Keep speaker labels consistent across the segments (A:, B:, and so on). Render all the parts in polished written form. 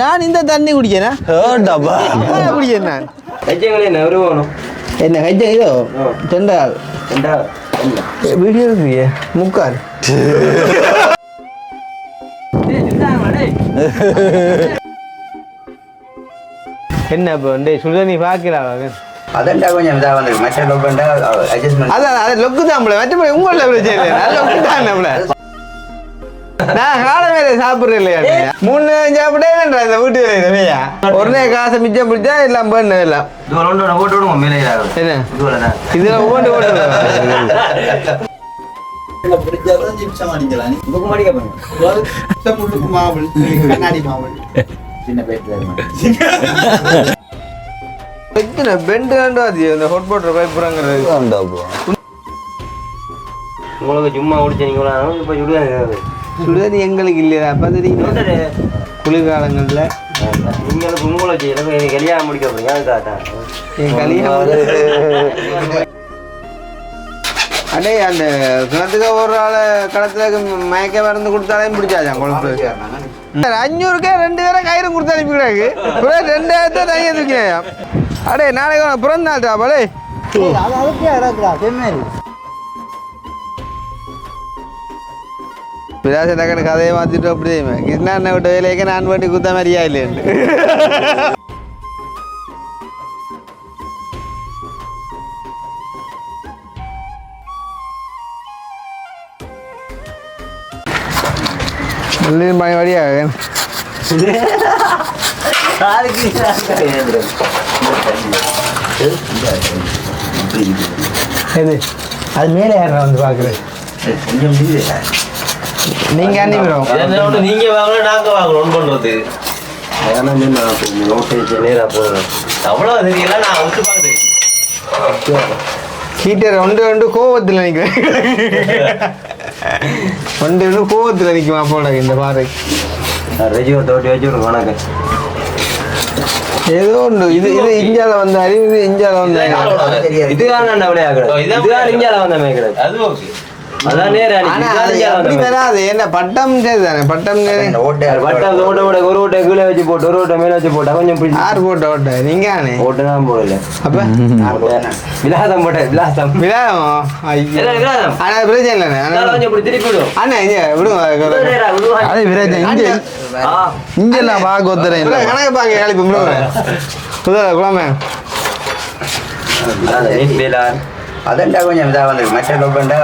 A: நான் இந்த தண்ணி குடிக்கிறேன்
B: டப்பா
A: குடிக்கிறேன் நான்
C: என்ன வருவோம்
A: என்ன ஹெஜ்ஜ இதோ ரெண்டாள் வீடியோ இருக்கு முக்கால் என்ன இப்போ சுடுதண்ணி பார்க்கலாம்
C: அதான் கொஞ்சம் இதாக வந்து மற்ற லொக்கண்டா அட்ஜஸ்ட்மெண்ட்
A: அதான் லொக்கு தான் மற்றபடி உங்கள பிரச்சனை இல்லை லொக்கு தான் நம்மள நான் கால வேலை சாப்பிட்றேன் இல்லையா 3 சாப்பிட்டே இந்த வீட்டு வேலையா உடனே காசை மிச்சம் பிடிச்சா எல்லாம் பண்ண எல்லாம்
C: ஓட்டு விடுவோம் மேலே
A: என்ன இதுல ஓட்டு எத்தனை பெண்டு அது இந்த ஹோட் போட்டுற பயப்படுறாங்கிறது
C: உங்களுக்கு சும்மா குடிச்சீங்களா இப்போ சுடுவாங்க
A: சுடுதண்ணி எங்களுக்கு இல்லையா பார்த்துட்டீங்க குளிர்காலங்களில்
C: உங்களுக்கு உங்களை செய்யல கல்யாணம் முடிக்க போறீங்க அதுக்காக
A: என் கல்யாணம் அடே அந்த கிணத்துக்கு ஒரு ஆள் களத்துல மயக்க மருந்து கொடுத்தாலையும் பிடிச்சாச்சான் குழம்பு 500க்கே 2 பேரை கயிறு கொடுத்து அனுப்பிக்கிறாங்க 2000 தனியாக தூக்கினாயா அடே நாளைக்கு பிறந்த நாள் தாப்பாளே விராச டக்குனு கதையை மாற்றிட்டு அப்படி கிருஷ்ணா அண்ணன் விட்ட வேலைக்கு நான் பண்ணி குத்த மாதிரியா இல்லைன்னு வழியாக எது அது மேலே யாரா வந்து பார்க்குறது நீங்க அனுப்பிடுவோம்
C: நீங்க வாங்கணும் நாங்க வாங்கணும் பண்றது நேரா போறேன் அவ்வளோ தெரியல நான் விட்டு பார்க்குறேன்
A: ஹீட்டர் ஒன்று கோவத்தில் நிற்கிறேன் ஒன்று கோவத்தில் நிற்குமா போல இந்த பாறை
C: ரெஜியோ தோட்டி வச்சு வணக்கம்
A: ஏதோ ஒன்று இது இந்தியாவில் வந்த அறிவு இந்தியாவில் வந்த
C: இதுதான் இதுதான் இந்தியாவில் வந்த மேய்க்கிறது அது ஓகே அதான்
A: வராது என்ன பட்டம் தானே பட்டம்
C: ஒரு ஓட்டை கீழே வச்சு போட்டு ஒரு ஓட்டை மேலே வச்சு போட்டா கொஞ்சம்
A: ஆறு போட்ட ஓட்டை நீங்க
C: ஓட்டு தான் போடல
A: அப்ப
C: விலாசம் போட்டேன் விலாசம்
A: ஆனா பிரச்சனை இல்லைண்ணே
C: கொஞ்சம் திருப்பி விடும்
A: அண்ணா விடுங்க
B: இங்கெல்லாம் பார்க்க ஒத்துறேன்
A: கணக்கு பாக்க கழிப்பு குழம்பு
C: அதண்டா கொஞ்சம் இதாக வந்து மற்ற லொக்கண்டா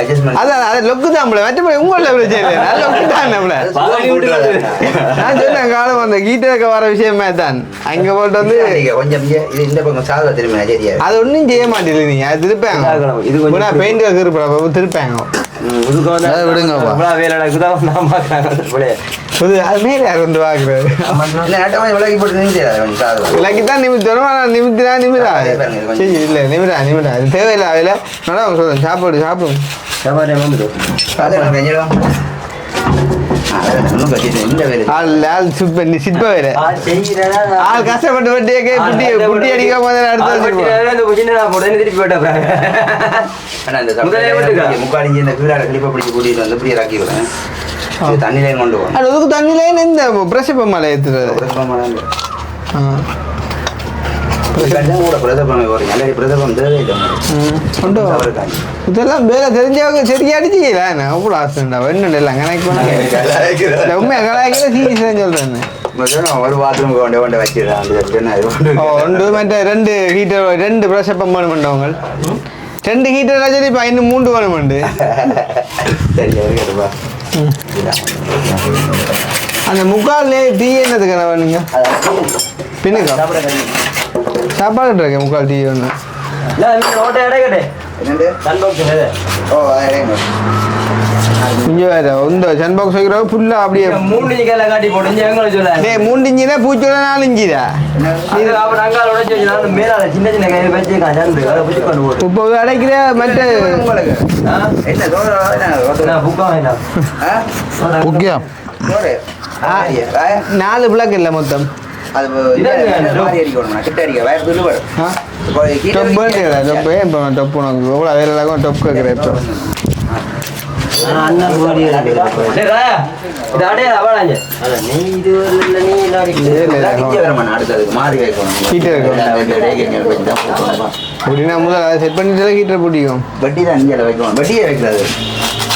C: அட்ஜஸ்ட்மெண்ட்
A: அதான் லொக்கு தான் மற்றபடி உங்கள பிரச்சனை இல்லை லொக்கு தான் நம்மள நான் சொன்னேன் காலம் அந்த கீட்டருக்கு வர விஷயமே தான் அங்கே போட்டு வந்து
C: கொஞ்சம் இது இந்த பக்கம் சாதா திரும்ப சரியா அது
A: ஒன்றும் செய்ய மாட்டேங்குது நீங்க அது திருப்பாங்க இது கொஞ்சம் பெயிண்ட் திருப்பாங்க திருப்பாங்க
B: விடுங்கப்பா
C: வேலை
A: அது மேலே யார் வந்து பார்க்குறது
C: விலகி போட்டு
A: விலக்கி தான் நிமித்தினா நிமிடா இல்லை நிமிடா அது தேவையில்லை அதில் நல்லா சொல்லுங்க சாப்பிடும் சிற்ப வேலை ஆள் கஷ்டப்பட்டு புட்டி அடிக்காம
C: முக்காடி இந்த கீழே கிளிப்பை பிடிச்சி கூட்டிட்டு வந்து இப்படி இறக்கி விடுறேன் தண்ணியிலே கொண்டு போவோம்
A: அதுக்கு தண்ணியிலே இந்த பிரசப்ப மலை ஏற்றுறது இதெல்லாம் வேலை தெரிஞ்சவங்க சரியா அடிச்சுக்கலாம் அவ்வளோ ஆசைண்டா வெண்ணு எல்லாம் கணக்கு உண்மையா கலாய்க்கிற சீரியஸாக சொல்றேன்
C: ஒரு பாத்ரூம் கொண்டு கொண்டு வச்சிருக்கேன்
A: ஒன்று மற்ற 2 ஹீட்டர் 2 பிரசப்பம் பண்ணுவங்க 2 ஹீட்டர் சரி இப்போ இன்னும் 3 வேணுமெண்டு அந்த முக்கால்லே டீ என்னதுக்கு வேணுங்க பின்னுக்கா சாப்பாடு இருக்கேன் முக்கால் டீ ஒன்று இங்கே வேற இந்த சன் பாக்ஸ் வைக்கிறவங்க ஃபுல்லாக அப்படியே
C: 3 இன்ச்சு காட்டி போட்டு
A: 3 இன்ச்சு தான் பூச்சோட 4 இன்ச்சு இப்போ அடைக்கிற மற்ற
B: முக்கியம்
A: 4 பிளாக் இல்லை மொத்தம்
D: அண்ணன் போடி இது அடைய அவளாங்க நீ இது நீ
C: அடுத்ததுக்கு மாறி வைக்கணும்
A: அப்படின்னா முதல்ல அதை செட் பண்ணிட்டு ஹீட்டர் பிடிக்கும்
C: வட்டி தான் இங்கே வைக்கணும் வட்டியே வைக்கிறது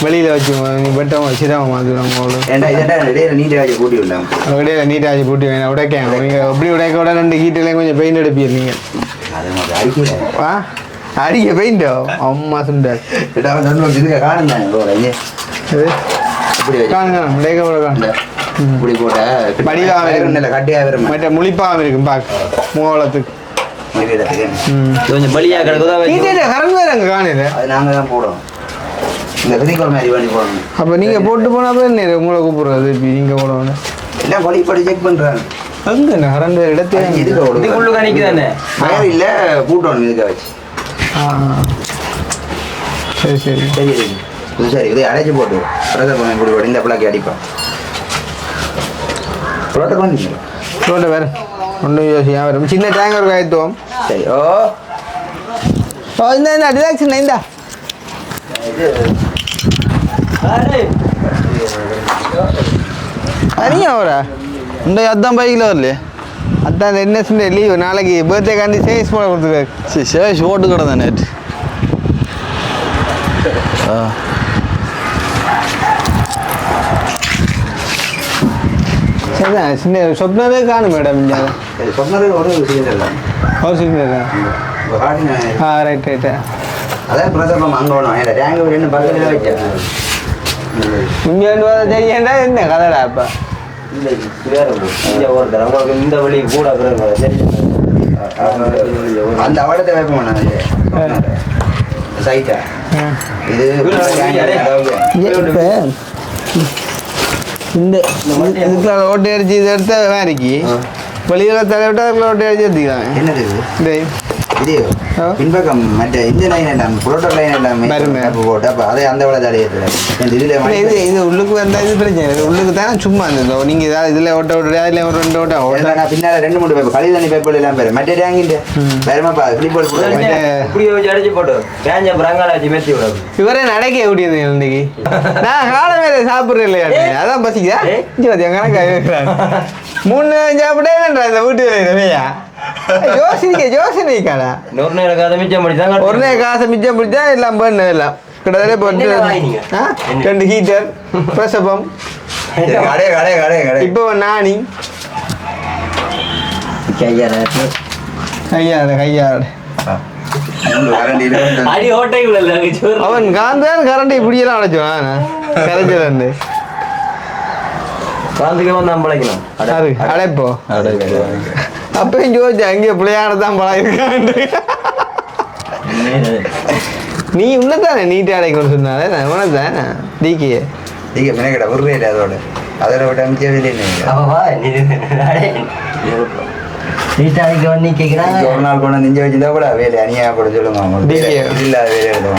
A: வெளியில் வச்சு நீ வெட்டமாக சிரமம் அது நம்மளோட
C: ஏன்டா இதெல்லாம் இடையில நீட்டாக வச்சு கூட்டி விடலாம்
A: அப்படியே நீட்டாக வச்சு போட்டு வேணாம் உடைக்க நீங்கள் எப்படி உடைக்க விட 2 ஹீட்டர்லேயும் கொஞ்சம் பெயிண்ட் எடுப்பீங்க நீங்கள்
C: அது மாதிரி அடிக்கல
A: ஆ அடிக்க பெயிண்டோ அம்மா சுண்டார்
C: இதுக்கு காணும் தான்
A: இது
C: இப்படி
A: காணுங்க டேக்க கூட காணும்
C: இப்படி போட்ட
A: படிவாக
C: இல்லை கட்டியாக வரும்
A: மற்ற முழிப்பாக இருக்கும் பார்க்க மூலத்துக்கு
D: கொஞ்சம் பலியாக கிடக்குதான்
A: ஹீட்டர் கரண்ட் வேறு அங்கே காணுது
C: அது நாங்கள் தான் போடுறோம் இந்த விதிக்கோள் மாதிரி பண்ணி போடணும்
A: அப்போ நீங்கள் போட்டு போனால் என்ன உங்களை கூப்பிட்றது இப்போ நீங்கள் போடணும்
C: எல்லாம் கொலிப்படி செக் பண்ணுறாங்க
A: அங்கே என்ன கரண்ட் இடத்துல
D: இதுக்குள்ள கணிக்கு தானே
C: வயர் இல்லை பூட்டணும் இதுக்க வச்சு
A: சரி சரி
C: சரி இது சரி இதை அடைச்சி போட்டு பிரதர் பண்ணி இப்படி போட்டு இந்த பிள்ளைக்கு அடிப்பான் புரோட்டை பண்ணி
A: ரோட்டை வேறு ஒன்றும் யோசியா வரும் சின்ன டேங்க் ஒரு காயத்துவோம்
C: சரி ஓ
A: ஓ இந்த ரிலாக்ஸ் இந்தா தனியா அவரா
B: இந்த அதான் பைக்கில் வரலையே
A: அதான் என்ன லீவு நாளைக்கு பர்த்டே காண்டி சேல்ஸ் போட கொடுத்துருக்காரு
B: சேஷ் ஓட்டு கடை தான் நேற்று
A: சரிதான் சின்ன சொப்னரே காணும் மேடம் இங்கே
C: சொன்னது ஒரு விஷயம் இல்லை
A: ஒரு சிக்னல் ஆ ரைட் ரைட்டு
C: அதான் பிரதர் அங்கே வேணும் என் டேங்க் ரெண்டு பக்கத்தில் வச்சேன்
A: இங்கே செய்யண்டா என்ன கதைடா அப்போ
D: இந்த வழி கூட
C: அந்த அவடத்தை வைப்போம் நான் சைட்டா இது
A: இப்போ இந்த இதுக்குள்ள ஓட்டை அடிச்சு இதை எடுத்த வேலைக்கு வெளியில் தலைவிட்டா அதுக்குள்ள ஓட்டை அடிச்சு எடுத்துக்கலாம்
C: என்னது இது
A: இந்த
C: இது பின்பக்கம் மற்ற இந்த லைன் எல்லாம் புரோட்டோ லைன் எல்லாமே போட்டு அப்போ அதை அந்த விட தடையாது
A: இது இது உள்ளுக்கு வந்தால் இது பிரச்சனை இல்லை உள்ளுக்கு தானே சும்மா இருந்ததோ நீங்கள் ஏதாவது இதில் ஓட்ட விட்டு அதில் ஒரு 2 ஓட்ட ஓட்ட
C: நான் பின்னால் 2 3 பேப்பர் கழி தண்ணி பேப்பர் எல்லாம் பேர் மற்ற டேங்கிட்டு வேறுமாப்பா கிளிப்போல்
D: இப்படி வச்சு அடிச்சு போட்டு கேஞ்ச பிரங்கால வச்சு மேத்தி விடாது
A: இவரே நடக்க முடியுது இன்னைக்கு நான் காலமே சாப்பிட்றேன் இல்லையா அதான் பசிக்குதா கணக்காக 3 சாப்பிட்டே இந்த வீட்டு யோசனைக்காடா
D: ஒரு நேரம் காசை மிச்சம் படிச்சாங்க
A: ஒரு நேரம் காசை மிச்சம் பிடிச்சா எல்லாம் பண்ண எல்லாம் கிட்டத்தட்ட 2 ஹீட்டர் பிரசபம்
C: கடை கடை கடை கடை
A: இப்போ நானி கையாடு
D: அடி ஓட்டைக்குள்ள
A: அவன் காந்தான் கரண்ட் இப்படியெல்லாம் அடைச்சோம் கரைச்சல்
D: காந்துக்கு வந்து அம்பளைக்கணும்
A: அடைப்போ அப்பயும் ஜோதிச்சு அங்கே பிள்ளையானதான் பழம் இருக்கான் நீ உன்னதானே நீட்டா அடைக்கணும்னு சொன்னாலே நான் உனதானே டிகே
C: டிகே மினக்கடை ஒரு ரேட் அதோட அதில் விட்டு அமைச்சவே
D: நீட்டாடிக்கு வந்து கேட்குறாங்க
C: ஒரு நாள் கொண்டு நெஞ்ச வச்சுருந்தா கூட வேலை அணியாக கூட சொல்லுங்க அவங்க இல்லாத வேலை எடுத்து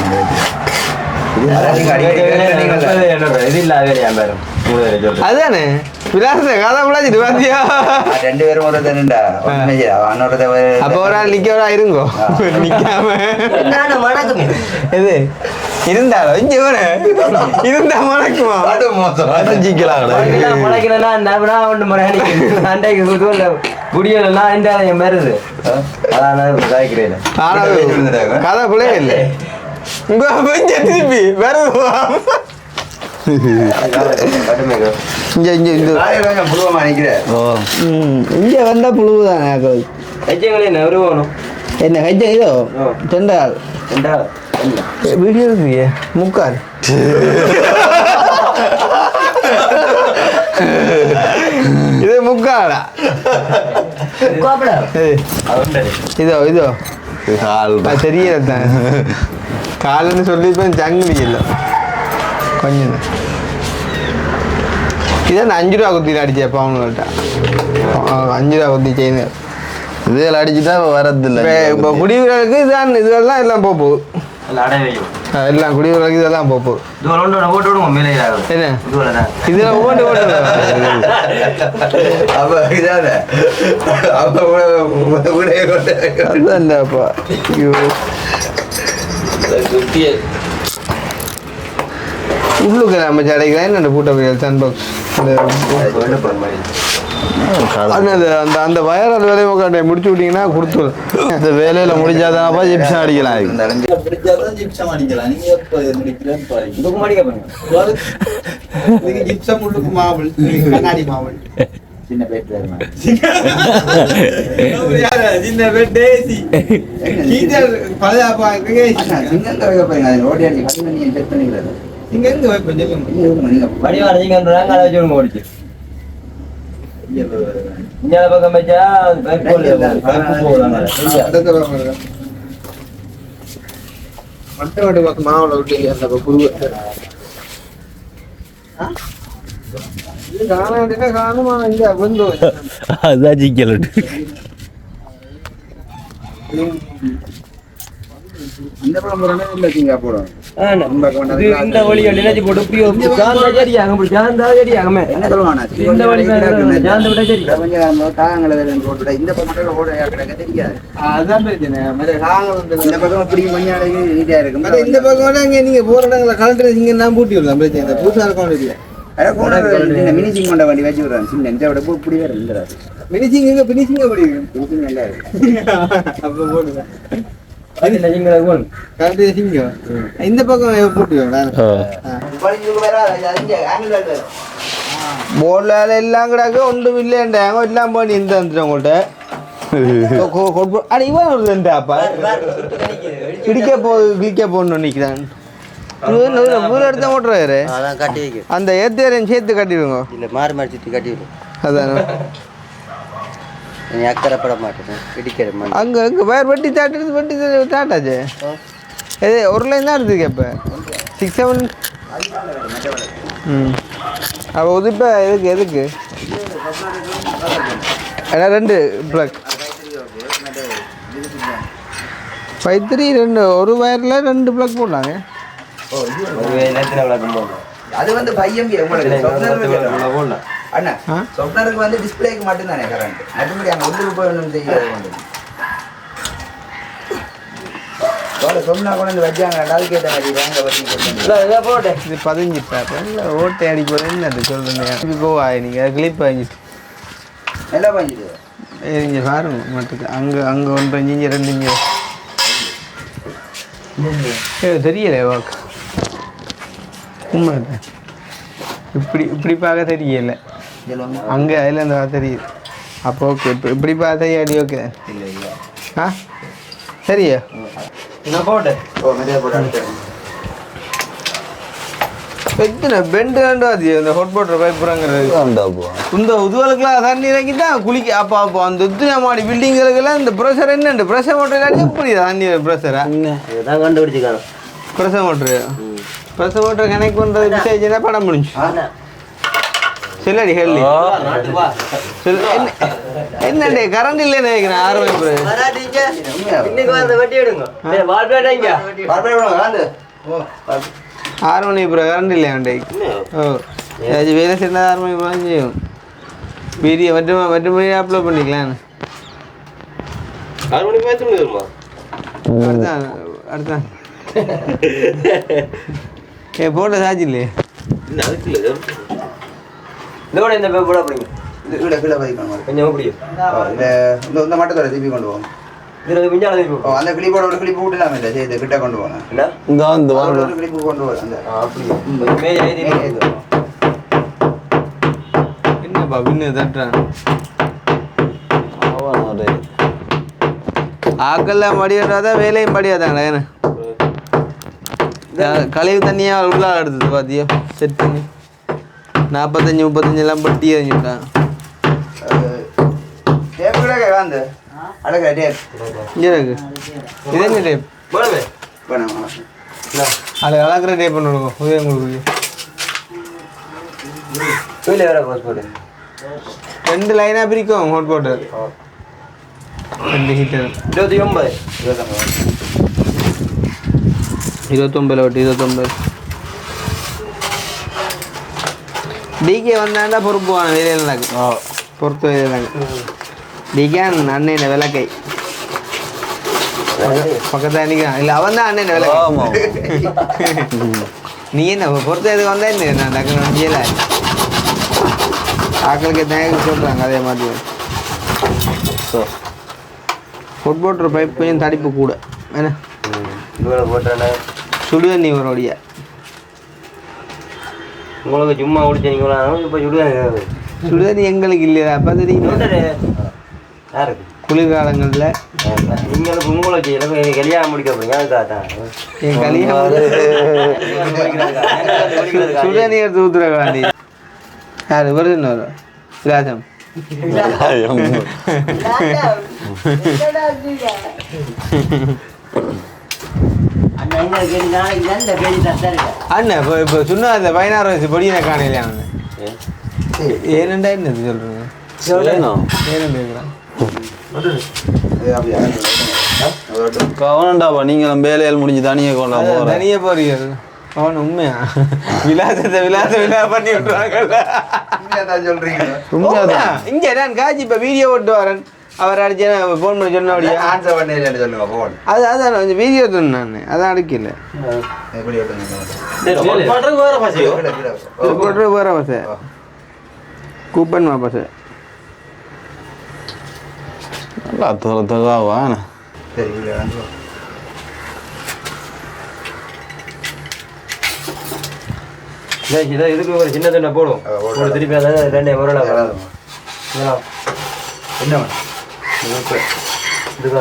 D: இது இல்லாத வேலையா பேரும்
A: அதுதானே விலாச கதை விளாச்சிட்டு பாத்தியா
C: 2 பேரும் ஒரு தண்டா
A: அப்ப ஒரு ஆள் நிக்க ஒரு இருங்கோ நிக்காம எது இருந்தாலும் இங்க ஒரு இருந்தா மணக்குமா கதை பிள்ளைய இல்லை திருப்பி வேற இங்க வந்தா புழுவுதானே என்ன கஜ்ஜ இதோ 2 ஆள் வீடியோ இருக்கு முக்கால் இது முக்காலா இதோ இதோ தெரியல காலன்னு சொல்லிப்பேன் ஜங்கிலி இல்லை கொஞ்சம் இதான் 5 ரூபா குத்தியில் அடிச்சேன் பவுன்கிட்ட 5 ரூபா குத்தி செயின்
B: இதில் அடிச்சுட்டா வரதில்லை
A: இப்போ குடிவீரர்களுக்கு இதான் இதெல்லாம் எல்லாம் போகுது எல்லாம் குடிவீரர்களுக்கு இதெல்லாம் போகுது என்ன இதில் ஓட்டு ஓட்டு அதுதான்டாப்பா ஐயோ உள்ளுக்கு நம்ம அடைக்கலாம் என்ன பூட்ட முடியாது சன் பாக்ஸ் அந்த அந்த அந்த வயரால் வேலையை உட்காந்து முடிச்சு விட்டீங்கன்னா கொடுத்து
B: இந்த வேலையில முடிஞ்சாதானப்பா ஜிப்சம் அடிக்கலாம்
C: ஜிப்சம் அடிக்கலாம் நீங்க எப்ப முடிக்கிறேன்னு பாருங்க
D: இதுக்கு மாடிக்க பாருங்க
C: நீங்க ஜிப்சம் உள்ளுக்கு மாவல் கண்ணாடி மாவல் சின்ன பேட் சின்ன பேட் டேசி கீதர் பழைய சின்ன வைக்க பாருங்க ஓடி அடி கண்ணி செக் பண்ணிக்கிறது நீங்க எங்க வைப்ப சொல்லுங்க
D: வடிவா நீங்கன்றாங்க அதை வச்சு ஓடிச்சு இந்த பக்கம் வச்சா பைப் போடுறாங்க
A: மட்டை வாட்டி பார்த்து மாவுல விட்டு அந்த புழு காணுமா இந்த வந்து
E: அதான் சிக்கல்
C: இந்த பக்கம் போறேன்னா இல்ல சிங்கா போறோம்
D: இந்த வழி நினைச்சு போட்டு
C: என்ன சொல்லுவானா
D: இந்த வழி ஜாந்த விட சரி
C: கொஞ்சம் காகங்களை போட்டு இந்த பக்கம் ஓட கிடக்க தெரியாது
A: அதான் பிரச்சனை
C: இந்த பக்கம் இப்படி மஞ்சள் நீட்டா இருக்கும்
A: இந்த பக்கம் அங்கே நீங்க போற இடங்களை கலெக்டர் இங்க நான் பூட்டி விடலாம் பிரச்சனை புதுசா இருக்கும் இல்ல
C: மினிசிங் கொண்ட வண்டி வச்சு விடுறான் சின்ன இந்த விட இப்படி வேற இல்லைறாரு
A: பினிஷிங் எங்க பினிஷிங் எப்படி
C: மினிசிங் நல்லா இருக்கு
A: அப்ப போடுங்க இந்த பக்கம் பூட்டி போர்ல எல்லாம் கிடக்கு ஒன்றும் இல்லைன்றாங்க எல்லாம் பண்ணி இந்த வந்துடும் உங்கள்கிட்ட அட இவன் வருதுன்ட்டாப்பா கிளிக்க போடணும் நிற்கிறான் ஊர் எடுத்த ஓட்டுறாரு அந்த ஏத்தேரையும் சேர்த்து கட்டிடுங்க
F: இல்லை மாறி மாறி சுற்றி கட்டிவிடும்
A: அதானே
F: நீ அக்கறைப்பட மாட்டேன் இடிக்கிற
A: அங்கே அங்கே வேறு வட்டி தாட்டுறது வட்டி தாட்டாச்சு இது ஒரு லைன் தான் இருக்குது இப்போ 6 7 அப்போ உதிப்ப எதுக்கு ஏன்னா 2 ப்ளக் 5 3 2 ஒரு வயரில் 2 ப்ளக் போடலாங்க
C: அது வந்து பையன் உங்களுக்கு அண்ணா சொப்னருக்கு வந்து டிஸ்பிளேக்கு மட்டும் தானே கரண்ட் மற்றபடி அங்கே உள்ளுக்கு போய் ஒன்றும் செய்யாது சொன்னா கொண்டு வச்சாங்க அதுக்கு ஏற்ற மாதிரி வாங்க வச்சு
D: போட்டேன்
A: இது 15 பேப்பர் இல்லை ஓட்டை அடிக்க போகிறேன் என்ன அது சொல்லுங்க கோவா நீங்கள் கிளிப் வாங்கிட்டு
C: நல்லா வாங்கிட்டு
A: இங்கே பாருங்க மட்டுக்கு அங்கே 1 இன்ச்சு 2 இன்ச்சு தெரியலை வாக்கு உண்மை இப்படி பார்க்க தெரியலை அங்கே அதில் அந்த தெரியுது அப்போ ஓகே இப்படி பார்த்தா அடி ஓகே ஆ சரியா
D: நான் போட்டேன்
A: எத்தனை பெண்டு அது இந்த ஹொட் போட்டர் பயப்படுறாங்கிறது இந்த உதுவலுக்குலாம் தண்ணி இறக்கி தான் குளிக்க அப்போ அந்த எத்தனை மாடி பில்டிங்களுக்கெல்லாம் இந்த ப்ரெஷர் என்னண்டு ப்ரெஷர் மோட்டர் இல்லாட்டி எப்படி தண்ணி ப்ரெஷரா
F: இதுதான் கண்டுபிடிச்சிக்காங்க
A: ப்ரெஷர் மோட்டர் கனெக்ட் பண்ணுறது விசேஜனா படம் முடிஞ்சு சொல்லடி ஹெல்லி என்னண்டே கரண்ட் இல்லைன்னு நினைக்கிறேன் 6 மணி
D: இன்னைக்கு வந்து வட்டி எடுங்க வால்பேட்டாங்க
A: 6 மணி அப்புறம் கரண்ட் இல்லையாண்டே ஓ ஏதாச்சும் வேலை சேர்ந்தா 6 மணி அப்புறம் செய்யும் வீடியோ மற்றபடி அப்லோட் பண்ணிக்கலாம்
D: 6 மணிக்கு மேட்ச் முடியுமா
A: அடுத்தான் போட்ட சார்ஜ் இல்லையே
D: இதோட இந்த போட போறீங்க
C: கீழே கீழே பதிக்கணும்
D: கொஞ்சம் முடியும்
C: இந்த மட்டத்தோட திருப்பி கொண்டு போவோம்
D: இதுல மிஞ்சால திருப்பி
C: அந்த கிளிப்போட ஒரு கிளிப்பு விட்டுலாம் இல்லை சரி கிட்ட கொண்டு போனேன்
D: என்ன
B: இந்த
C: ஒரு கிளிப்பு கொண்டு போகிறேன் அந்த
D: அப்படியே மேலே ஏறி
A: என்னப்பா பின்னு தட்டுறேன் ஆக்கெல்லாம் மடியாதான் வேலையும் படியாதாங்களா ஏன்னா கழிவு தண்ணியாக உள்ளாக எடுத்தது பார்த்தியோ செட் பண்ணி 45 35 எல்லாம் பட்டி எறிஞ்சுட்டான்
C: டேப் கூட வந்து அழகா டேப்
A: இங்கே இருக்கு இது என்ன டேப் அது அழகிற டேப் பண்ணுவோம் உதயம் உங்களுக்கு
D: கீழே வேற போஸ்ட் போட்டு
A: 2 லைனாக பிரிக்கும் ஹோட் போட்டு 2 ஹீட்டர் 29 ஒட்டி 29 டிகே வந்தாண்டா பொறுப்பு வாங்க வேலையில் நடக்கும் பொறுத்து வேலையில் நடக்கும் டிகே அண்ணன் விளக்கை பக்கத்தில் நிற்கிறான் இல்லை அவன் தான் அண்ணன் விளக்கை நீ என்ன பொறுத்த எதுக்கு வந்தா என்ன நான் டக்குன்னு வண்டியில ஆக்களுக்கு தேங்காய் சொல்கிறாங்க அதே மாதிரி
F: ஸோ
A: ஹொட் வாட்டர் பைப் கொஞ்சம் தடிப்பு கூட என்ன
F: இவ்வளோ போட்டேன்னா
A: சுடுதண்ணி ஒருடைய
F: உங்களுக்கு சும்மா குடிச்ச நீங்கள் இப்போ சுடுவாங்க
A: சுடுதண்ணி எங்களுக்கு இல்லையா அப்போ தெரியும்
F: யாருக்கு
A: குளிர்காலங்களில்
F: நீங்களுக்கு உங்களை வச்சு கல்யாணம் முடிக்க போறீங்க அதுக்காக தான்
A: என் கல்யாணம் சுடுதண்ணி எடுத்து ஊத்துற காண்டி யார் வருது இன்னொரு விலாசம் அண்ணன் இப்போ சொன்ன அந்த 16 வயசு பொடியை காணையில அவனு ஏனண்டா என்னது சொல்கிறேங்க ஏனண்டு இருக்கிறான்
B: கவனண்டாப்பா நீங்களும் வேலையில் முடிஞ்சு தனியாக கொண்டா போகிறேன்
A: தனியே போறீர்கள் அவன் உண்மையா விலாச பண்ணி விட்டுறாங்கல்ல
C: சொல்றீங்க
A: இங்க நான் காட்சி இப்ப வீடியோ ஓட்டு வரேன் அவர் அடிச்சு ஃபோன் பண்ணி சொன்னபடியா
C: ஆன்சர் பண்ணல சொல்லுங்க போன்
A: அதான் கொஞ்சம் வீடியோ எடுத்தேன் நான் அதான் அடிக்கல
C: எப்படி
A: வேற பஸ் கூப்பன் பஸ்
B: நல்லா தகவா
C: சரி
F: இதுக்கு ஒரு சின்ன தண்ணை போடும் திருப்பி அதாவது ரெண்டே முறை
C: என்ன
F: இதுக்கு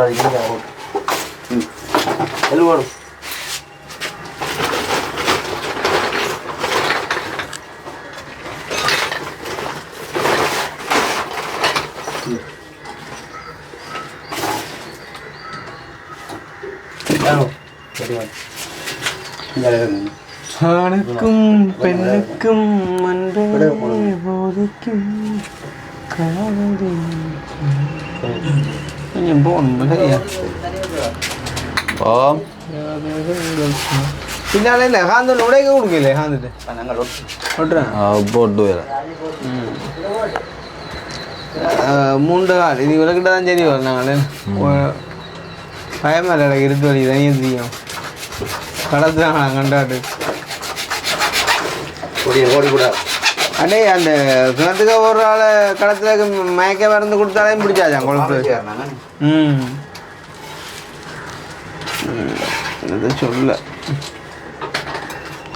F: எல்லு போடும்
A: ஆணுக்கும் பெண்ணுக்கும் அன்பே போதிக்கும் காதலி கொஞ்சம் போகணும் சரியா பின்னால இல்லை காந்தல் உடைக்க கொடுக்கல காந்துட்டு விட்டுறேன்
B: போட்டு வேற
A: 3 கால் இது விளக்கிட்ட தான் சரி வரும் நாங்கள் பயமா இல்லை எனக்கு இருட்டு வலி தனியாக தெரியும் கடத்துறாங்க கண்டாட்டு அண்ணே அந்த கிணத்துக்கு ஒரு ஆள் கடத்துல மயக்க மருந்து கொடுத்தாலே பிடிச்சாச்சான் குழம்பு சொல்ல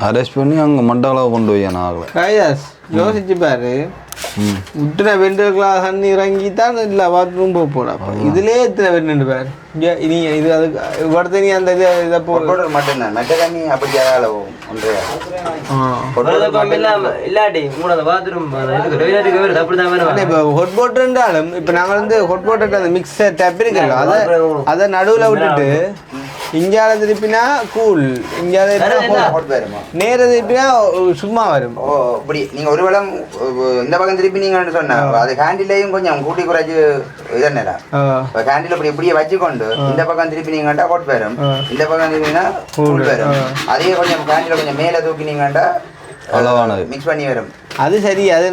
B: அரெஸ்ட் பண்ணி அங்கே மண்டபம் கொண்டு போய் நாங்களே
A: கைதாஸ் யோசிச்சு பாரு விட்டுன வெண்டு கிளாஸ் தண்ணி இறங்கி தான் இல்லை பாத்ரூம் போக போடாப்பா இதுலேயே எத்தனை வெண்டு பேர் இனி இது அதுக்கு அடுத்த நீ அந்த இதை
C: போடுற மட்டும்தான் மெட்ட தண்ணி அப்படி அளவு
F: இல்லாட்டி பாத்ரூம்
A: இப்போ ஹொட் போட்டுன்றாலும் இப்போ நாங்கள் வந்து ஹொட் போட்டு அந்த மிக்சர் டப் இருக்குல்ல அதை நடுவில் விட்டுட்டு இங்கால திருப்பினா கூல் இங்கால நேர திருப்பினா சும்மா வரும்
C: ஓ இப்படி நீங்க ஒரு வேளை இந்த பக்கம் திருப்பி நீங்க சொன்ன அது ஹேண்டிலையும் கொஞ்சம் கூட்டி குறைச்சு இதென்னடா ஹேண்டில் இப்படி இப்படியே வச்சுக்கொண்டு இந்த பக்கம் திருப்பி நீங்கண்டா ஹாட் வரும் இந்த பக்கம் திருப்பினா கூல் வரும் அதே கொஞ்சம் ஹேண்டில் கொஞ்சம் மேலே தூக்கி நீங்கண்டா
B: அளவானது
C: மிக்ஸ் பண்ணி வரும்
A: அது சரி அது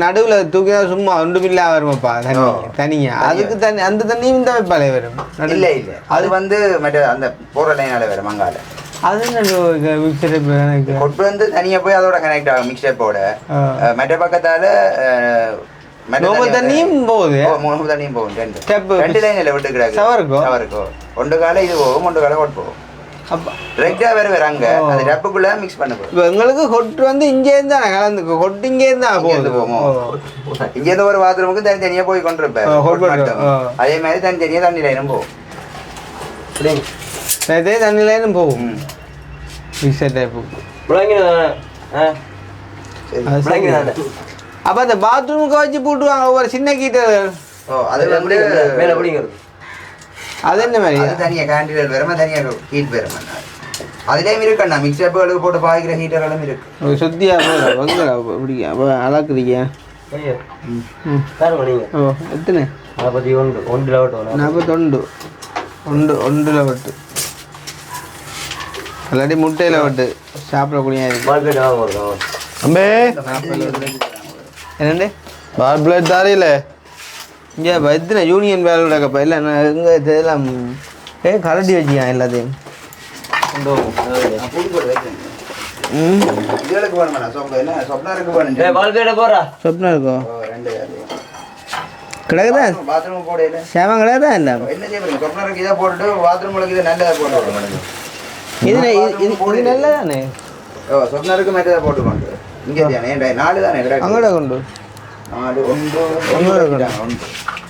A: நடுவில் தூக்கினா சும்மா ஒன்றுமில்லா வருமாப்பா தண்ணி தனியா அதுக்கு தண்ணி அந்த தண்ணியும் இந்த வைப்பாலே வரும்
C: இல்லை இல்லை அது வந்து மற்ற அந்த போகிற லைனால வரும் மங்கால
A: அது மிக்சர்
C: கொட்டு வந்து தனியா போய் அதோட கனெக்ட் ஆகும் மிக்சரோட மற்ற பக்கத்தால
A: தண்ணியும் போகுது
C: தண்ணியும் போகும் ரெண்டு லைன்ல விட்டு கிடாது சவருக்கோ ஒன்று கால இது போகும் ஒன்று கால கொட்டு போகும் ரெக்டா வேற வேற அங்க அது ரப்புக்குள்ள மிக்ஸ் பண்ண போறோம்
A: இப்போ எங்களுக்கு ஹொட்டு வந்து இங்கே இருந்தா கலந்து ஹொட்டு இங்கே இருந்தா
C: போவோம் இங்க இருந்து ஒரு பாத்ரூமுக்கு தனித்தனியா போய் கொண்டிருப்பேன் அதே மாதிரி தனித்தனியா தண்ணி லைனும் போகும்
A: தண்ணி லைனும் போகும் மிக்சர் டைப்பு அப்போ அந்த பாத்ரூமுக்கு வச்சு போட்டுவாங்க ஒவ்வொரு சின்ன கீட்டர்
C: அது வந்து
F: மேலே பிடிங்கிறது
A: அது என்ன மாதிரி
C: தனியாக கேண்டிடேட் வேறமா தனியாக ஹீட் வேறமா அதுலேயும் இருக்குண்ணா மிக்சர்களுக்கு போட்டு பாய்க்கிற ஹீட்டர்களும் இருக்கு
A: சுத்தியா போகிறா பிடிக்க அப்போ அளக்குறீங்க ஓ எத்தனை 41 ஒன்றில் வட்டு இல்லாட்டி முட்டையில் வட்டு சாப்பிடக்கூடிய
B: அம்பே
A: என்னண்டு
B: பால் பிளேட் தாரியில
A: இங்கே எத்தனை யூனியன் வேலையோட கப்பா இல்லை நான் எங்கே இதெல்லாம் கலட்டி வச்சுக்கேன் எல்லாத்தையும்
C: இதுகளுக்கு வேணுமா என்ன சொப்னருக்கு வேணும்
D: வாழ்க்கையிட போறா
A: சொப்னா இருக்கும்
C: ரெண்டு
A: கிடக்குதா
C: பாத்ரூம் போடையில
A: சேவம் கிடக்குதா இல்லை
C: என்ன செய்ய போறீங்க சொப்னருக்கு இதை போட்டுட்டு பாத்ரூமுக்கு இதை நல்லதை போட்டு விடுங்க
A: இது நல்லதானே
C: சொப்னருக்கு மற்றதை போட்டுக்கொண்டு இங்கே தானே 4 தானே கிடக்கு
A: அங்கட கொண்டு
C: 4 1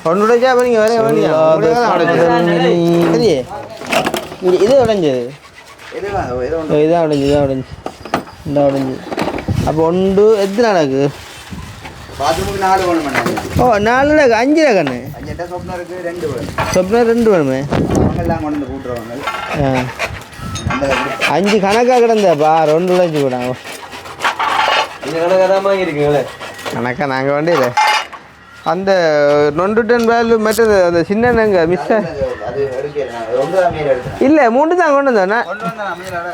A: ஒன்று உடைச்சா அப்போ நீங்கள் வரைய வேண்டிய இது உடைஞ்சது இதான் உடைஞ்சு இந்த உடைஞ்சு அப்போ ஒன்று எத்தனை நடக்கு
C: பாத்ரூமுக்கு 4 வேணும்
A: ஓ 4 நடக்கு 5 கண்ணு
C: 5 சொப்னருக்கு 2 வேணும்
A: சொப்னா 2 வேணுமே
C: அவங்கெல்லாம் கொண்டு வந்து கூட்டுறவங்க
A: 5 கணக்காக கிடந்தப்பா 2 உடைஞ்சு கூட
D: இது கணக்காக இருக்குங்களே
A: கணக்கா நாங்கள் வண்டியில் அந்த நொண்டு டன் வேல்யூ மற்றது அந்த சின்னங்க மிஸ்
C: அது எடுக்கிறேன் 1 தான் மேலே எடுத்தேன்
A: இல்லை 3 தான் கொண்டு வந்தோண்ணா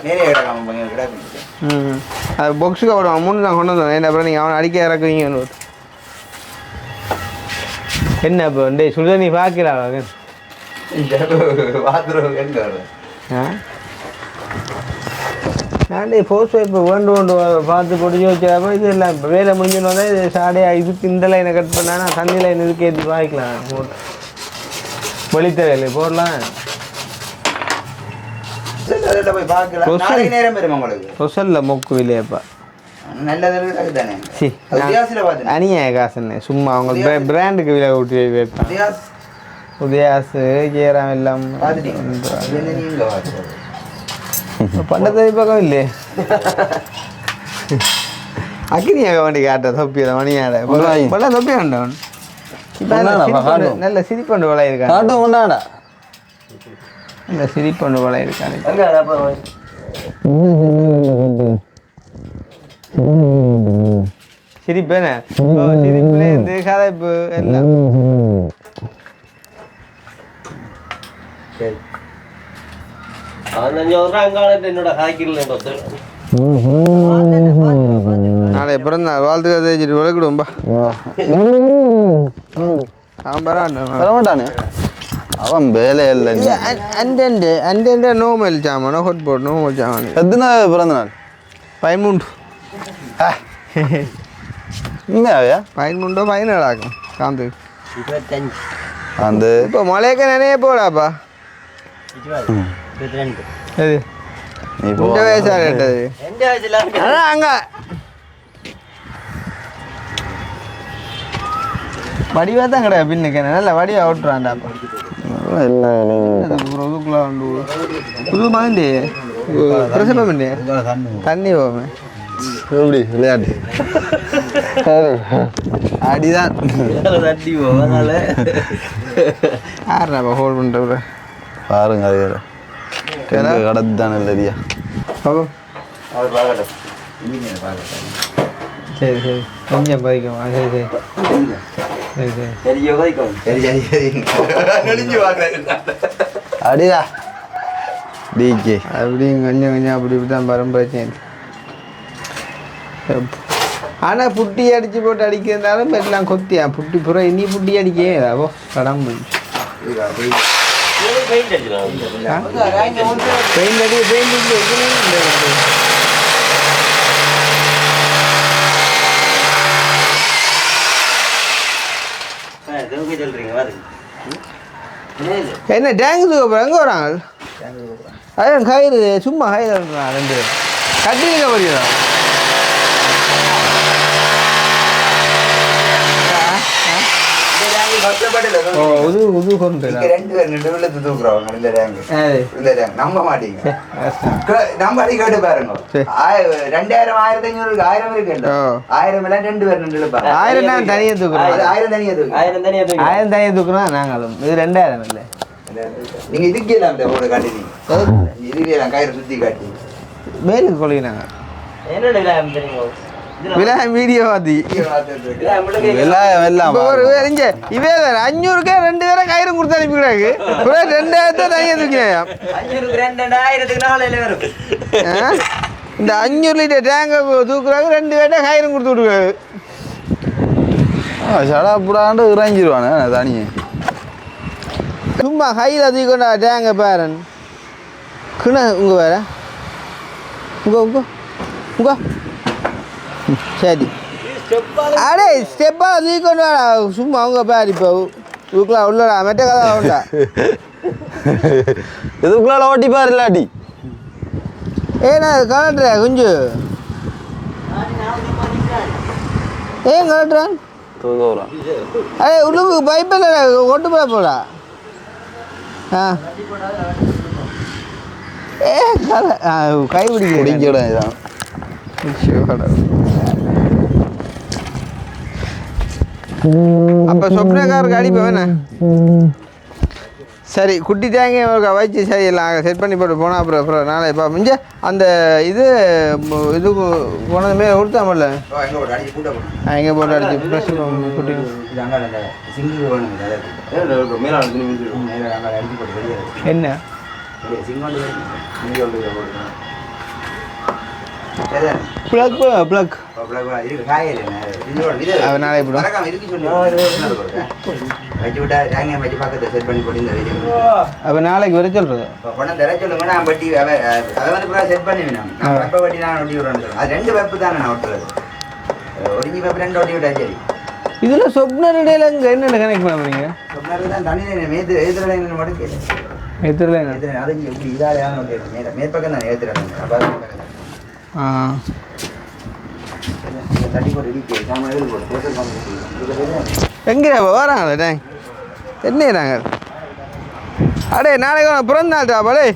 C: மேலே கிடக்காம கிடக்கு
A: அது பாக்ஸுக்கு வருவான் 3 தான் கொண்டு வந்தோம் என்ன அப்புறம் நீங்கள் அவனை அடிக்க இறக்குவீங்க என்ன இப்போ டே சுடுதண்ணி பார்க்கிறாங்க
C: பாத்ரூம் எங்க
A: ஆ நான் போஸ்ட் இப்போ வேண்டு பார்த்து பிடிச்சி வச்சாப்போ இது இல்லை இப்போ வேலை முடிஞ்சுன்னு வந்தால் இது சாடையாக இதுக்கு இந்த லைனை கட் பண்ணானா தண்ணி லைன் இதுக்கு ஏற்றி வாங்கிக்கலாம் வெளித்தரையில் போடலாம்
C: போய் பார்க்கலாம் நாளைக்கு நேரம் பெறும் உங்களுக்கு
A: சொசல்ல மொக்கு இல்லையாப்பா
C: நல்லது தானே
A: சி அநியாய காசுன்னு சும்மா அவங்க பிராண்டுக்கு விலை ஊட்டி வைப்பான் உதயாசு ஜெயராம் எல்லாம் பண்டத்தை பக்கம் இல்லையே அக்கினியாக வண்டி காட்ட தொப்பியில மணியாட பல தொப்பி உண்டவன் நல்ல சிரிப்பண்டு வலை இருக்கான் நல்ல சிரிப்பண்டு வலை இருக்கான் சிரிப்பேனே சிரிப்புல இருந்து கதைப்பு எல்லாம்
D: என்னோட ஹாக்கில்
A: நாளை பிறந்தாள் வாழ்த்துக்க தேய்ச்சிட்டு விளக்கிடுவோம்பா அவன்
B: வரமாட்டானே அவன் வேலை இல்லை
A: அண்டெண்டு நோமல் சாமானோ ஹொட் போட் நோமல் சாமான்
B: எத்தனை பிறந்த நாள்
A: 13
B: உண்மையாவையா
A: 13 17 ஆகும் சாந்து
D: 25
B: அந்த
A: இப்போ மழைக்க நினைய போடாப்பா
D: 22
A: எது
B: நீ
A: இந்த வயசா கேட்டது
D: எந்த வயசுல
A: அதான் அங்க வடிவா தான் கிடையாது பின்னுக்கு நல்ல வடிவா ஓட்டுறான்டாப்பா
B: இல்லை
A: புதுக்குள்ள புது மகண்டி பிரசவம் தண்ணி போமே
B: எப்படி விளையாட்டு
A: அடிதான்
D: தட்டி போவதால
A: யாருப்பா ஹோல்ட் பண்ணுற
B: பாருங்க அது கடத்து தானே இல்லையா
A: பாப்போம்
C: அவர் பார்க்கட்டும் இன்ஜினியர் பார்க்கட்டும்
A: சரி சரி கொஞ்சம் பதிக்கும் சரி சரி சரி சரி
D: பெரிய வைக்கும்
C: சரி சரி சரி நெளிஞ்சு பார்க்குறேன்
B: அடியா டிகே
A: அப்படியும் கொஞ்சம் கொஞ்சம் அப்படி இப்படி தான் வரும் பிரச்சனை ஆனால் புட்டி அடித்து போட்டு அடிக்கிறதுனாலும் எல்லாம் கொத்தியா புட்டி புற இனி புட்டி அடிக்கோ கடம்பு
D: பெயிண்ட் அடிக்கலாம்
A: பெயிண்ட் அடி பெயிண்ட்
D: சொல்றீங்க பாருங்க
A: என்ன டேங்கு அப்புறம் எங்கே வராங்க அதான் கயிறு சும்மா கயிறு இருக்கிறான் 2 பேர் கட்டிருக்க முடியும் ஓ உது உது கொண்டு
C: 2 பேர் நடுவில் தூக்குறவங்க இந்த ரேங்க் நம்ப மாட்டீங்க நம்ம அடி கேட்டு பாருங்க 2000 1500 1000 இருக்கு 1000 எல்லாம் 2 பேர் நடுவில் பாருங்க
A: 1000 நான் தனியாக தூக்குறேன்
C: 1000 தனியா தூக்கு
A: 1000 தனியாக தூக்குறோம் நாங்களும் இது 2000 இல்லை
C: நீங்க இதுக்கு எல்லாம் போட காட்டினீங்க இதுக்கு எல்லாம் கயிறு சுத்தி காட்டி
A: மேலுக்கு கொள்ளினாங்க
D: என்னோட தெரியுமா
A: விழா வீடியோ ஆதி
B: எல்லாம்
A: ஒரு இங்கே இவே வேற 500க்கே 2 பேரை கயிறு கொடுத்து அனுப்பிக்கிறாங்க 2000 தனியாக தூக்கினாயா
D: 500 நாளையில வரும்
A: இந்த 500 லிட்டர் டேங்கை தூக்குறாங்க 2 பேர்ட்ட கயிறு கொடுத்து விட்டுருக்காங்க
B: சடா புடாண்டு இறங்கிடுவானே தனியே
A: சும்மா கையில் தூக்கிண்டா டேங்க பேரன் கிண உங்க வேற உங்க உங்க சரி அடே ஸ்டெப்பாக தூக்கிக்கொண்டு வாடா சும்மா அவங்க பேர் இப்போ இதுக்குலாம் உள்ளடா மெட்ட கதை உண்டா
B: இதுக்குள்ள ஓட்டி பாரு இல்லாட்டி
A: ஏண்ணா கலட்டுற குஞ்சு ஏன் கலட்டுறான்
B: தூக்கம்
A: அடே உள்ளுக்கு பைப் இல்லைடா ஒட்டு போட போடா ஆ ஏ கை பிடிக்க
B: பிடிக்கடா இதான்
A: அப்போ சொப்னக்காருக்கு அடிப்பேன் வேணா சரி குட்டி டேங்க வச்சு சரி எல்லாம் செட் பண்ணி போட்டு போனால் அப்புறம் நாளை இப்போ மிஞ்ச அந்த இது இதுக்கு போனதுமே கொடுத்தாமல்ல
C: எங்கே போட்டு அடிச்சு கூட்ட போட்டு
A: எங்கே போட்டு அடிச்சு ப்ரெஷ் குட்டி
C: இது அங்கே சிங்கு வேணும் மேலே அடிச்சு போட்டு வெளியே
A: என்ன
C: சிங்கோண்டு போட்டு
A: ப்ளக் ப்ளக் அவன் நாளை போடும் அப்போ நாளைக்கு வர சொல்கிறது இதில் சொப்னர் இடையில இங்கே என்னென்ன கனெக்ட் பண்ண போறீங்க
C: மேற்பக்கம் தான் ஏற்றுறாங்க
A: எங்கே வராங்களே டேங் என்ன நாங்கள் அடே நாளைக்கு பிறந்த நாள்டா பாலே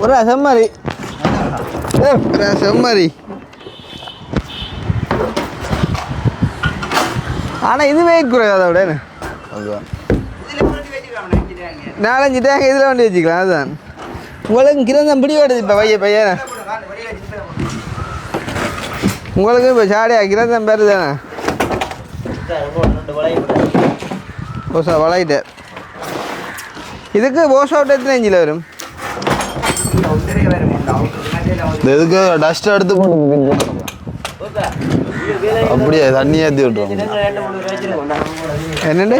A: ஒரு செம்மறி செம்மறி ஆனால் இது வெயிட் குறையாது அதோட
B: அதுதான்
A: 4-5 டேங்க் இதில் வண்டி வச்சுக்கலாம் அதுதான் உங்களுக்கு கிரந்தம் பிடி வருது இப்போ பையன் உங்களுக்கு இப்போ சாடியா கிரந்தம் பேர் தானே ஓசா வளையிட்டு இதுக்கு போஸ் அவுட் எத்தனை இஞ்சில் வரும்
B: எதுக்கு டஸ்ட் எடுத்து கொண்டு அப்படியே தண்ணி ஏற்றி விட்டுருவோம்
A: என்னண்டு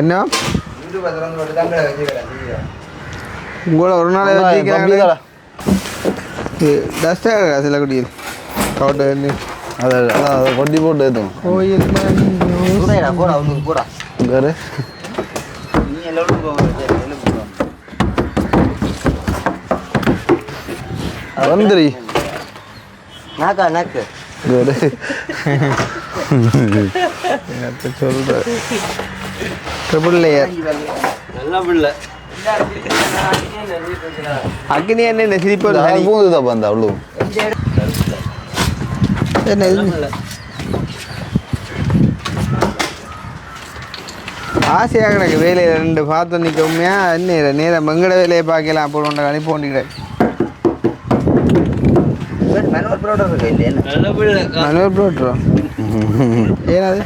A: என்ன உங்களை ஒரு நாள் வச்சுக்கிறாங்க டஸ்டாக சில குட்டியில் கவுட்டு
B: அதை கொட்டி போட்டு ஏற்றுவோம்
A: கோயில்
B: வேறு வந்துரி
D: நாக்கா நாக்கு
B: வேறு
A: சொல்கிறேன் ட்ரிபிள் லேயர்
F: நல்ல பிள்ளை
A: அக்னி என்ன சிரிப்பு
B: பூந்துதான் பந்த அவ்வளோ
A: என்ன இது ஆசையாக கிடக்கு வேலையில் 2 பார்த்து நிற்க உண்மையாக என்ன நேரம் மங்கட வேலையை பார்க்கலாம் அப்போ ஒன்றை அனுப்பி கொண்டிக்கிறேன்
F: நல்ல பிள்ளை
A: மனுவர் ப்ரோட்ரோ ஏனாது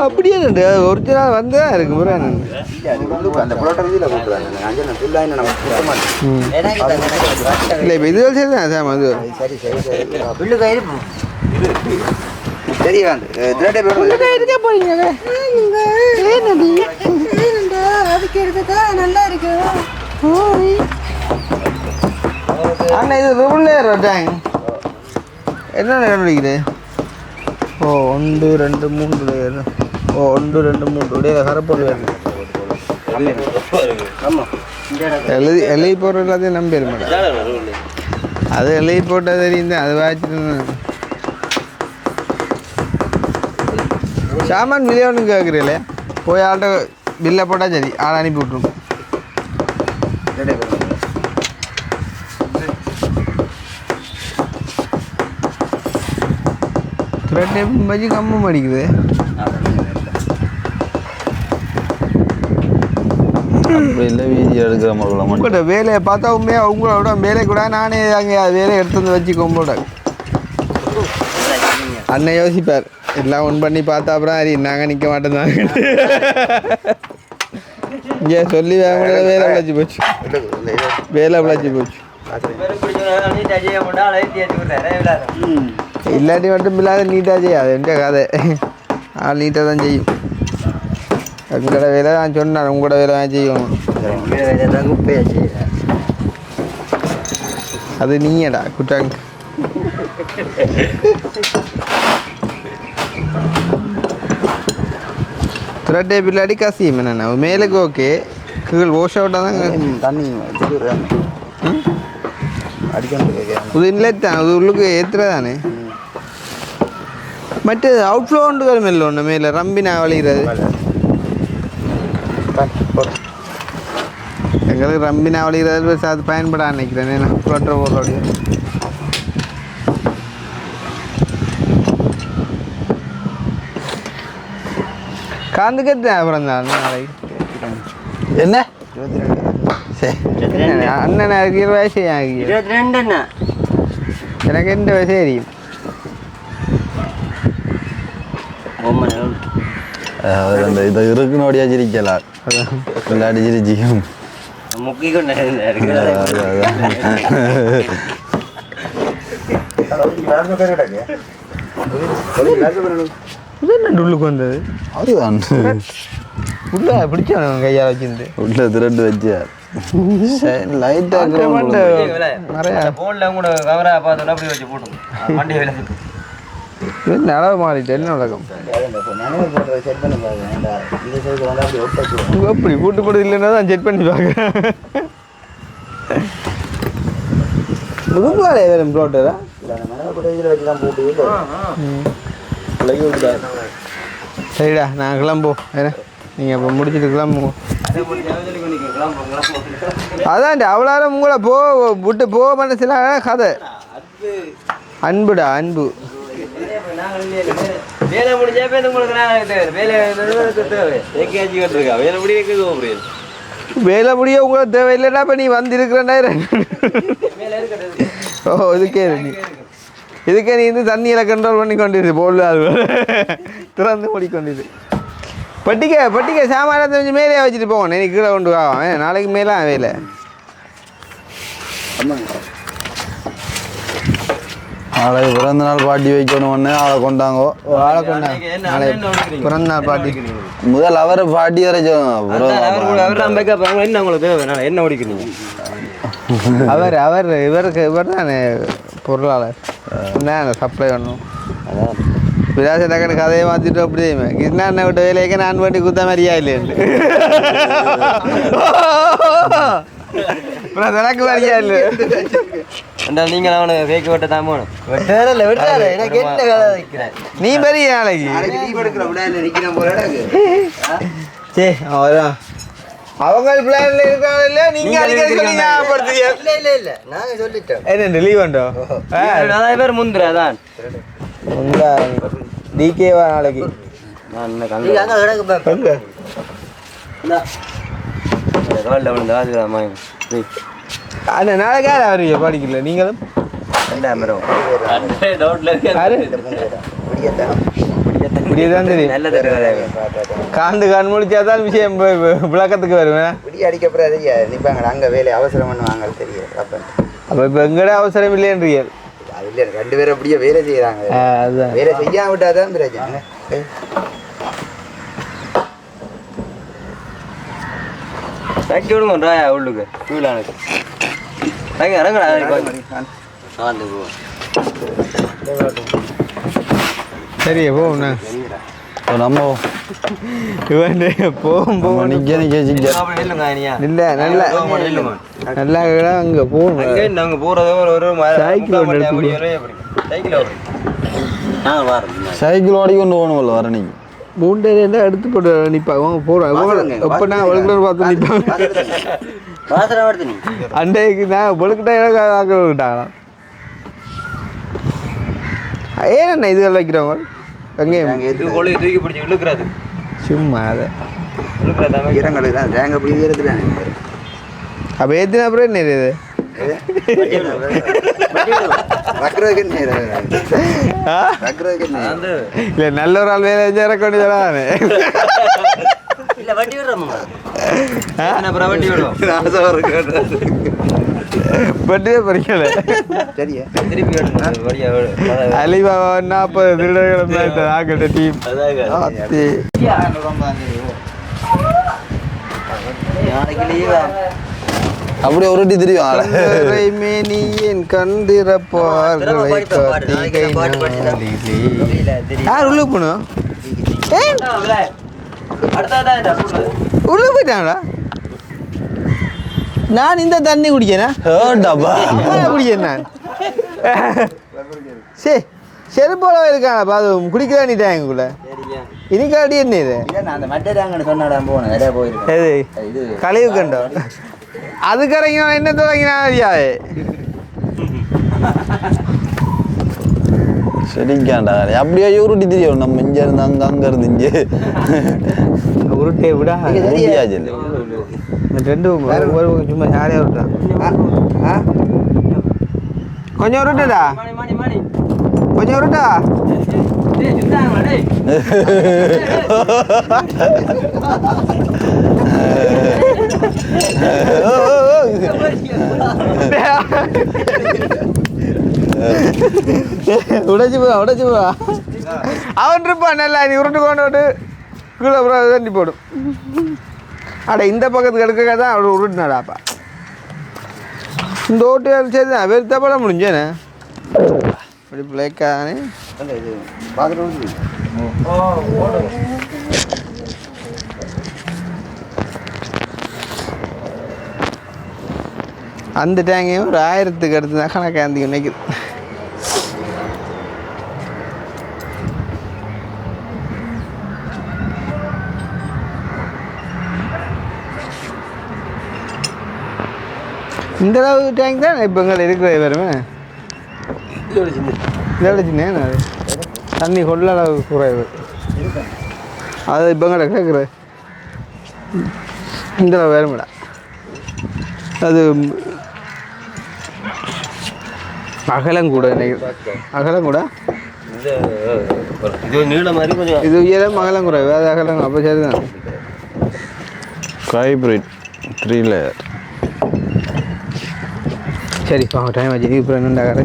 A: அப்படியே ஒரிஜினல் வந்து தான் இருக்கு முறை இல்லை இப்போ இது சரி தான் சார் அது இருக்க போறீங்க நல்லா இருக்கு அண்ணா இது ருபுள்ளேர் டேங் என்ன கண்டுபிடிக்குது ஓ 1 2 3 லேயர் ஓ 1 2 3 உடைய கரப்பொருள் வருது எழுதி போடுற எல்லாத்தையும் நம்பிடு மேடம் அது எழுதி போட்டால் தெரியுது அது வாய்ச்சிட்டு சாமான் விலையை ஒன்றும் கேட்குறீங்களே போய் ஆள்கிட்ட பில்லை போட்டால் சரி ஆள் அனுப்பி விட்ருவோம் த்ரெட் பஜ்ஜி கம்மும் அடிக்குது
B: அப்படி இல்லை வீடியோ எடுக்கிற மாதிரி
A: உங்கள்கிட்ட வேலையை பார்த்தா உண்மையாக உங்களோட வேலை கூட நானே அங்கே வேலையை எடுத்து வந்து வச்சு கொம்போட அண்ணன் யோசிப்பார் எல்லாம் ஒன் பண்ணி பார்த்தா அப்புறம் சரி நாங்கள் நிற்க மாட்டேன் இங்கே சொல்லி வேலை விளைச்சி போச்சு வேலை விளைச்சி போச்சு இல்லாட்டி மட்டும் இல்லாத நீட்டாக செய்யாது எந்த கதை ஆள் நீட்டாக தான் செய்யும் உங்களோட வேலை தான் சொன்னார் உங்களோட வேலை தான் செய்யணும் அது நீயடா குட்டாங்க த்ரெட்டே பிள்ளாடி கசியும் என்னென்ன மேலுக்கு ஓகே கீழ் வாஷ் அவுட்டாக தான்
B: தண்ணி
A: இது இன்லெட் தான் அது உள்ளுக்கு ஏற்றுறதானே மற்றது அவுட்ஃப்ளோ ஒன்று வருமில்ல ஒன்று மேலே ரம்பினா வழிகிறது எங்களுக்கு ரம்பினா வழிகிறது அது பயன்பட நினைக்கிறேன் நான் ஃப்ளோட்டர் போடுறோடைய காந்துக்கு எத்தனை அப்புறம் தான் நாளைக்கு
B: என்ன
A: அண்ணன் எனக்கு 20 வயசு ஆகி
D: 22 என்ன
A: எனக்கு எந்த வயசு தெரியும்
B: அவர் அந்த இதை இருக்குன்னு ஓடியா சிரிக்கலாம் விளையாடி சிரிச்சிக்கும்
D: முக்கி கொண்டு
A: இது என்ன உள்ளுக்கு வந்தது
B: அதுதான்
A: உள்ள பிடிச்சவன் கையால் வச்சிருந்து
B: உள்ள திரண்டு வச்சார் லைட்டாக
A: நிறையா
D: போன்ல கூட கவரா பார்த்தோன்னா அப்படி வச்சு போட்டோம் வண்டி வேலை
A: என்ன அளவு மாறிட்டு என்ன உலகம் அப்படி கூட்டு போட்டு இல்லைன்னா தான் செக் பண்ணி பார்க்குறேன் முதுகுலாலே வேறு ப்ளோட்டரா சரிடா நான் கிளம்போ வேற நீங்கள் இப்போ முடிச்சுட்டு கிளம்புவோம் அதான்டா அவ்வளோ உங்களை விட்டு போக மனசில கதை அன்புடா அன்பு
D: வேலை முடிஞ்சா உங்களுக்கு வேலை வேலை முடிய
A: வேலை முடிய உங்களுக்கு தேவையில்லைன்னா இப்போ நீ வந்திருக்கிறேன்டா ஓ இதுக்கே நீ வந்து தண்ணியில் கண்ட்ரோல் பண்ணி கொண்டிரு போடல அது திறந்து மூடிக்கொண்டிரு பட்டிக்க சாமான கொஞ்சம் மேலே வச்சுட்டு போவோம் நீ கீழே கொண்டு வாங்க நாளைக்கு மேலே வேலை
B: நாளைக்கு பிறந்த நாள் பாட்டி வைக்கணும் ஒன்று ஆளை கொண்டாங்கோ
A: ஆளை கொண்டாங்க நாளைக்கு பிறந்த நாள் பாட்டி
B: முதல் அவரை பாட்டி வரை
D: என்ன உங்களுக்கு என்ன ஓடிக்கிறீங்க
A: இவர் தானே பொருளாளர் என்ன சப்ளை பண்ணும் விலாச டக்குனு கதையை மாற்றிட்டு அப்படி கிருஷ்ணா அண்ணன் விட்ட வேலைக்கு நான் வண்டி குத்த மாதிரியா இல்லைன்னு எனக்கு மாதிரியா இல்லை
D: நீங்க அவனை கேட்க விட்ட தான் போகணும்
A: நீ பெரிய நாளைக்கு சே அவதான் அவங்க பிளான்ல இருக்காங்க இல்ல நீங்க அடிக்கடி சொல்லி ஞாபகப்படுத்துறீங்க
D: இல்ல நாங்க சொல்லிட்டோம்
A: என்ன லீவ் உண்டோ
D: நிறைய பேர் முந்துரு அதான்
A: உங்க டிகேவா நாளைக்கு அண்ணா நாளைக்கு யார் அவரு படிக்கல நீங்களும் இப்படியேதான் தெரியும் காண்டு கண் முடிச்சாதான் விஷயம் விளக்கத்துக்கு வருவேன்
C: இப்படி அடிக்கப்புறம் நிற்பாங்க அங்கே வேலை அவசரம் பண்ணுவாங்க தெரியும்
A: அப்போ இப்போ எங்கட அவசரம் இல்லைன்றீங்க
C: அது இல்லை 2 பேரும் அப்படியே வேலை செய்கிறாங்க
A: அதுதான்
C: வேலை செய்யாம விட்டாதான் பிரச்சனை
D: தக்கி விடுங்க உள்ளுக்கு கீழானுக்கு
A: சரி போண்ணா
B: நம்ம
A: இவன் போகும்
B: நிற்க
A: இல்லை நல்லா நல்லா அங்கே போகணும்
D: நாங்க போறது
B: சைக்கிள் ஓடி கொண்டு போகணும்ல வர நீங்கள்
A: மூண்டை எடுத்து போட்டு நிற்பாங்க போகிறோம் எப்போ நான் ஒழுங்கு பார்த்து நிற்பாங்க அண்டைக்கு நான் ஒழுக்கிட்ட விட்டாங்களாம் ஏன்னா இதுகள் வைக்கிறவங்க எங்கேயும்
D: தூக்கி பிடிச்சி இழுக்கிறது
A: சும்மா அதை
C: ஈரங்களுக்கு தான் தேங்க அப்படி ஈரத்துல
A: அப்போ ஏற்றின அப்புறம் என்ன இது இல்லை நல்ல ஒரு ஆள் வேலை செஞ்சு இறக்க வேண்டியதானே
D: இல்ல வண்டி விடுறோம் அப்புறம் வண்டி விடுவோம்
A: பட்டே பறிக்கல
C: சரியா
F: திருப்பி எடுங்க வழியா
A: அலிபாபா 40 திருடர்கள் ஆகட்ட டீம்
C: நாளைக்கு லீவா
B: அப்படியே உருட்டி தெரியும்
A: மேனியன் கண்டிரப்பார்களை யார் உள்ள போனோம் உள்ள போயிட்டாங்களா நான் இந்த தண்ணி குடிக்கிறேன் குடிக்கிறேன் நான் சரி செருப்போல இருக்காங்க பாதும் குடிக்கிறா நீ டேங்குள்ள இனிக்காடி என்ன இது
C: அந்த மட்டை சொன்னாடா போனேன் நிறைய போயிருக்கேன்
A: எது கழிவு கண்டோம் அதுக்கு இறங்கினா என்ன தொடங்கினா அறியாது
B: சரிக்காண்டா அப்படியே உருட்டி தெரியும் நம்ம இங்க இருந்து அங்க இருந்து இங்கே
A: உருட்டே விடா
B: உருட்டியாச்சு
A: ரெண்டும் சும்மா ஜாலியாக உருட்டான் கொஞ்சம் உருட்டுடா கொஞ்சம் உருட்டா உடைச்சு போவா அவன் இருப்பான் நல்லா நீ உருட்டு கொண்டு கீழே அப்புறம் தண்ணி போடும் அட இந்த பக்கத்துக்கு எடுக்க தான் அவள் உருட்டுனாடாப்பா இந்த ஓட்டு சரி தான் வெறுத்தப்பட முடிஞ்சேனே இப்படி பிள்ளைக்கானே
C: இது பார்த்துட்டு
A: அந்த டேங்கையும் ஒரு 1000க்கு அடுத்து தான் கணக்காந்தி நினைக்குது இந்த அளவு டேங்க் தான் இப்போ எங்களை இருக்கிறது வருமே இதோட சின்ன அது தண்ணி கொள்ள அளவு குறைவு அது இப்போ எங்களை கேட்குறது இந்த அளவு வருமடா அது அகலம் கூட அகலம் கூட
F: இது நீள மாதிரி கொஞ்சம்
A: இது உயரம் அகலம் குறைவு அது அகலம் அப்போ சரிதான்
B: ஹைப்ரிட் 3 லேயர்
A: சரி வாங்க டைம் ஆச்சு இப்போ என்னண்டாக்காரு